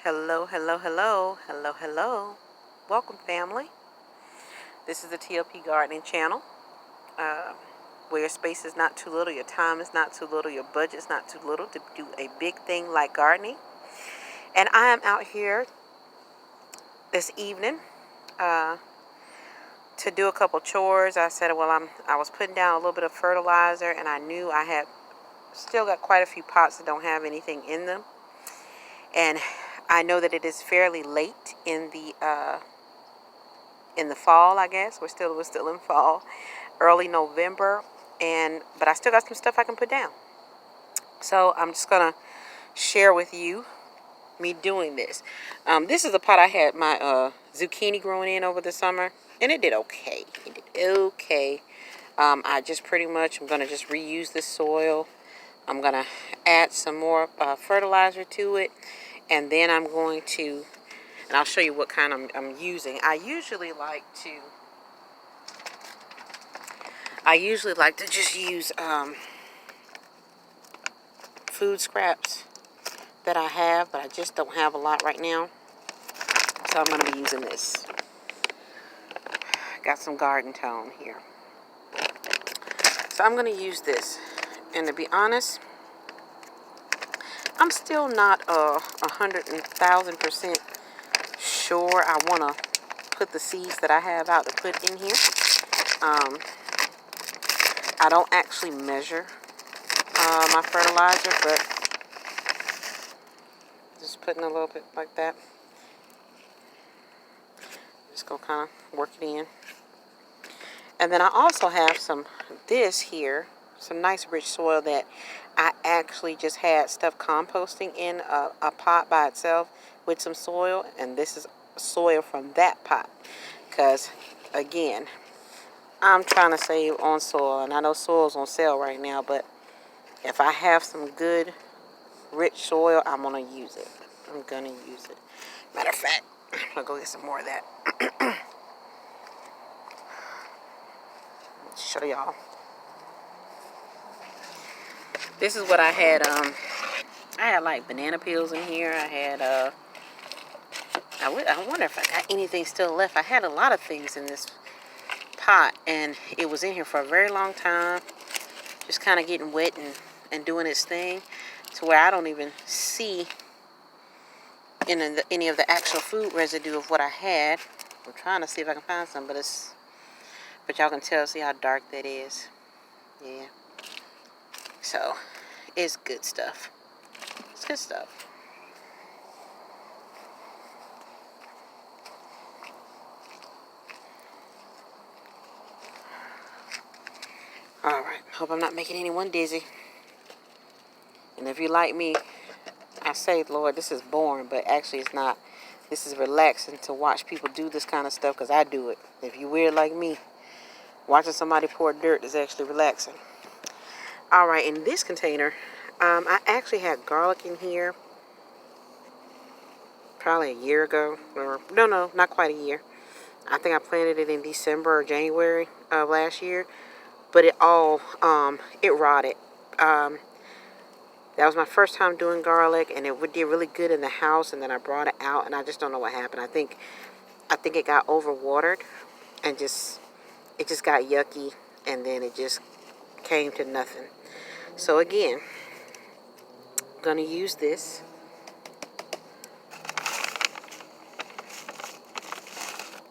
Hello, hello, hello, hello, hello. Welcome, family. This is the TLP Gardening Channel, where your space is not too little, your time is not too little, your budget is not too little to do a big thing like gardening. And I am out here this evening to do a couple chores. I said, well, I was putting down a little bit of fertilizer, and I knew I had still got quite a few pots that don't have anything in them. And I know that it is fairly late in the fall, I guess. We're still in fall, early November, but I still got some stuff I can put down. So I'm just gonna share with you me doing this. This is a pot I had my zucchini growing in over the summer, and it did okay. I just pretty much I'm gonna just reuse this soil. I'm gonna add some more fertilizer to it, and then I'm going to, and I'll show you what kind I'm using. I usually like to just use food scraps that I have, but I just don't have a lot right now. So I'm going to be using this. Got some garden tone here. So I'm going to use this. And to be honest, I'm still not 100,000% sure I want to put the seeds that I have out to put in here. I don't actually measure my fertilizer, but just putting a little bit like that. Just gonna kind of work it in. And then I also have some nice rich soil that I actually just had stuff composting in a pot by itself with some soil, and this is soil from that pot, because again, I'm trying to save on soil, and I know soil's on sale right now, but if I have some good rich soil, I'm gonna use it. Matter of fact, I'm gonna go get some more of that. Show y'all. This is what I had. I had like banana peels in here. I had I wonder if I got anything still left. I had a lot of things in this pot, and it was in here for a very long time, just kind of getting wet and doing its thing, to where I don't even see any of the actual food residue of what I had. I'm trying to see if I can find some, but y'all can see how dark that is. Yeah. So it's good stuff. It's good stuff. All right. Hope I'm not making anyone dizzy. And if you like me, I say, Lord, this is boring, but actually it's not. This is relaxing to watch people do this kind of stuff, because I do it. If you're weird like me, watching somebody pour dirt is actually relaxing. All right, in this container, I actually had garlic in here probably a year ago. Or no, not quite a year. I think I planted it in December or January of last year, but it rotted. That was my first time doing garlic, and it did really good in the house, and then I brought it out, and I just don't know what happened. I think it got overwatered, and it just got yucky, and then it just came to nothing. So again, I'm going to use this.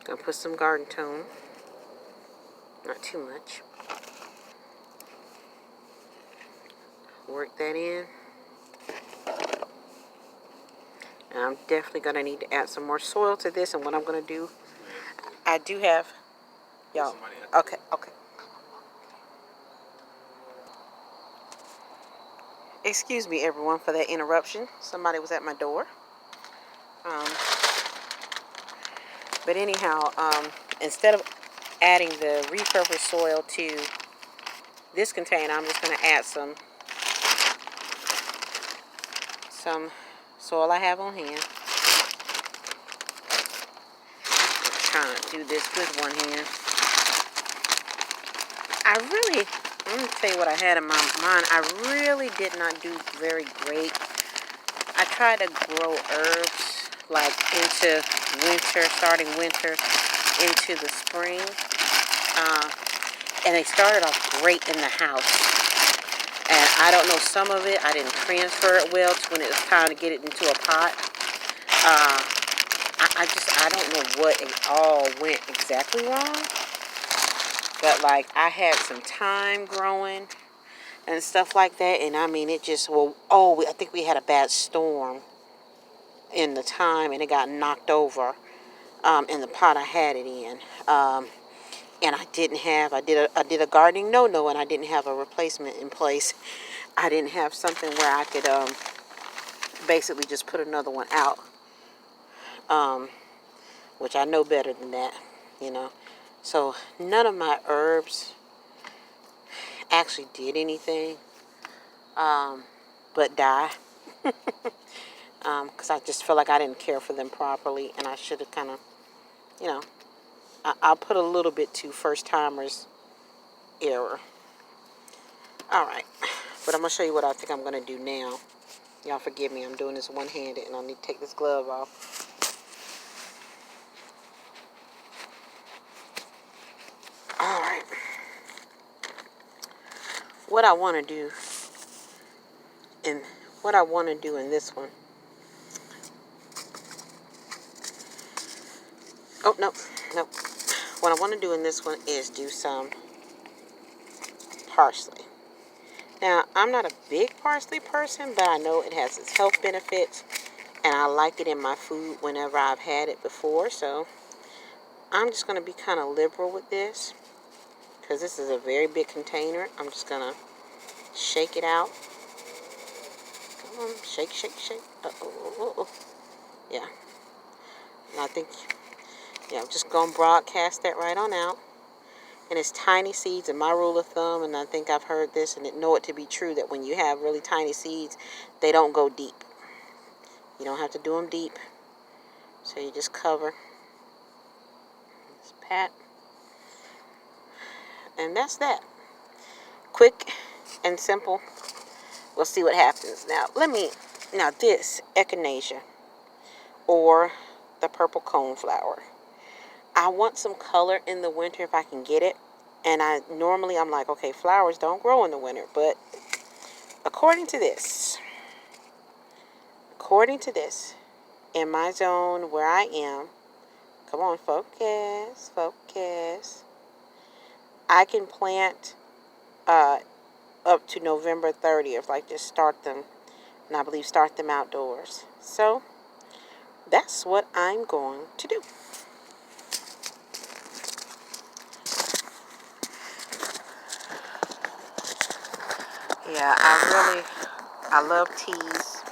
Going to put some garden tone. Not too much. Work that in. And I'm definitely going to need to add some more soil to this. And what I'm going to do, I do have, y'all, okay. Excuse me, everyone, for that interruption. Somebody was at my door. But anyhow, instead of adding the repurposed soil to this container, I'm just going to add some soil I have on hand. I'm trying to do this with one hand. Let me tell you what I had in my mind. I really did not do very great. I tried to grow herbs like into winter, starting winter into the spring. And they started off great in the house. And I don't know, some of it, I didn't transfer it well to when it was time to get it into a pot. I don't know what it all went exactly wrong. But, like, I had some thyme growing and stuff like that. And, I mean, it just, I think we had a bad storm in the thyme. And it got knocked over in the pot I had it in. And I did a gardening no-no, and I didn't have a replacement in place. I didn't have something where I could basically just put another one out. Which I know better than that, you know. So none of my herbs actually did anything but die. Because I just feel like I didn't care for them properly, and I should have kind of, you know, I'll put a little bit to first-timers error. All right, but I'm going to show you what I think I'm going to do now. Y'all forgive me, I'm doing this one-handed, and I need to take this glove off. All right. What I want to do in this one. Oh, no. What I want to do in this one is do some parsley. Now, I'm not a big parsley person, but I know it has its health benefits, and I like it in my food whenever I've had it before, so I'm just going to be kind of liberal with this, because this is a very big container. I'm just going to shake it out. Come on, shake. Uh-oh. Yeah. And I think, I'm just going to broadcast that right on out. And it's tiny seeds, and my rule of thumb, and I think I've heard this and know it to be true, that when you have really tiny seeds, they don't go deep. You don't have to do them deep. So you just cover. Just pat. And that's that. Quick and simple. We'll see what happens. Now this echinacea, or the purple coneflower. I want some color in the winter if I can get it. And I'm like, okay, flowers don't grow in the winter. But according to this, in my zone where I am, come on, focus. I can plant up to November 30th, like just start them. And I believe start them outdoors. So that's what I'm going to do. Yeah, I love teas,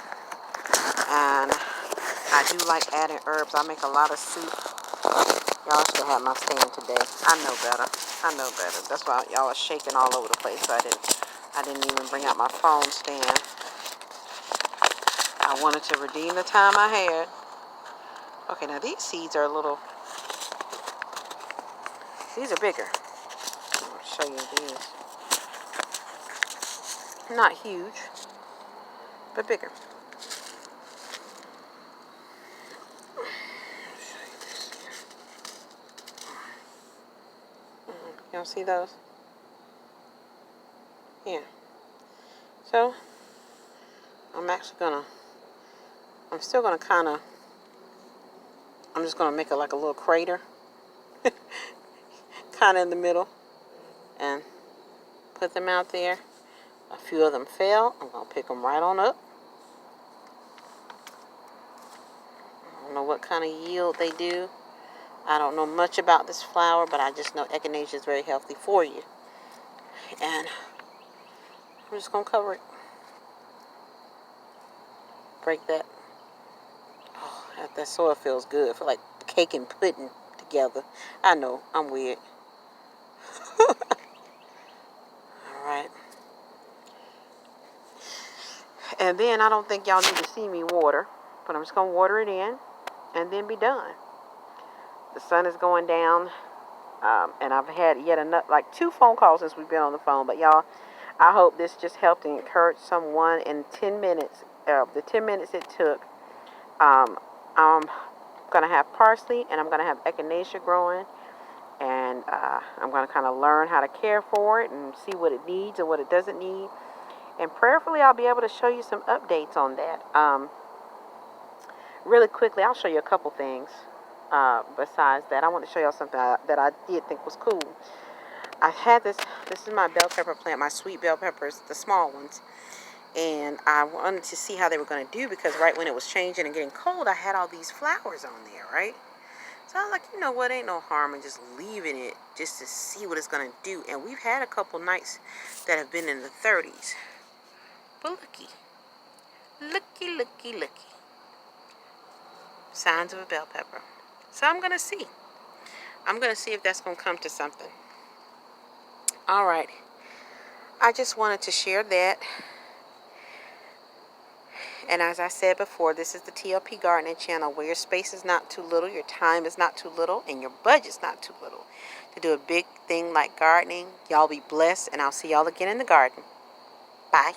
and I do like adding herbs. I make a lot of soup. Y'all still have my stand today. I know better. That's why y'all are shaking all over the place. So I didn't even bring out my phone stand. I wanted to redeem the time I had. Okay, now these seeds are these are bigger. I'll show you these. Not huge, but bigger. Y'all see those? Yeah. So, I'm still gonna I'm just gonna make it like a little crater. Kind of in the middle. And put them out there. A few of them fell. I'm gonna pick them right on up. I don't know what kind of yield they do. I don't know much about this flower, but I just know echinacea is very healthy for you. And I'm just going to cover it. Break that. Oh, that soil feels good. I feel like cake and pudding together. I know, I'm weird. Alright. And then I don't think y'all need to see me water, but I'm just going to water it in and then be done. The sun is going down, and I've had yet another, like 2 phone calls since we've been on the phone. But y'all, I hope this just helped encourage someone in 10 minutes. The 10 minutes it took, I'm going to have parsley, and I'm going to have echinacea growing. And I'm going to kind of learn how to care for it and see what it needs and what it doesn't need. And prayerfully, I'll be able to show you some updates on that. Really quickly, I'll show you a couple things. Besides that, I want to show y'all something that I did think was cool. I had this is my bell pepper plant, my sweet bell peppers, the small ones. And I wanted to see how they were going to do, because right when it was changing and getting cold, I had all these flowers on there, right? So I was like, you know what, ain't no harm in just leaving it just to see what it's going to do. And we've had a couple nights that have been in the 30s. But looky. Signs of a bell pepper. So I'm going to see. I'm going to see if that's going to come to something. All right. I just wanted to share that. And as I said before, this is the TLP Gardening Channel, where your space is not too little, your time is not too little, and your budget's not too little to do a big thing like gardening. Y'all be blessed, and I'll see y'all again in the garden. Bye.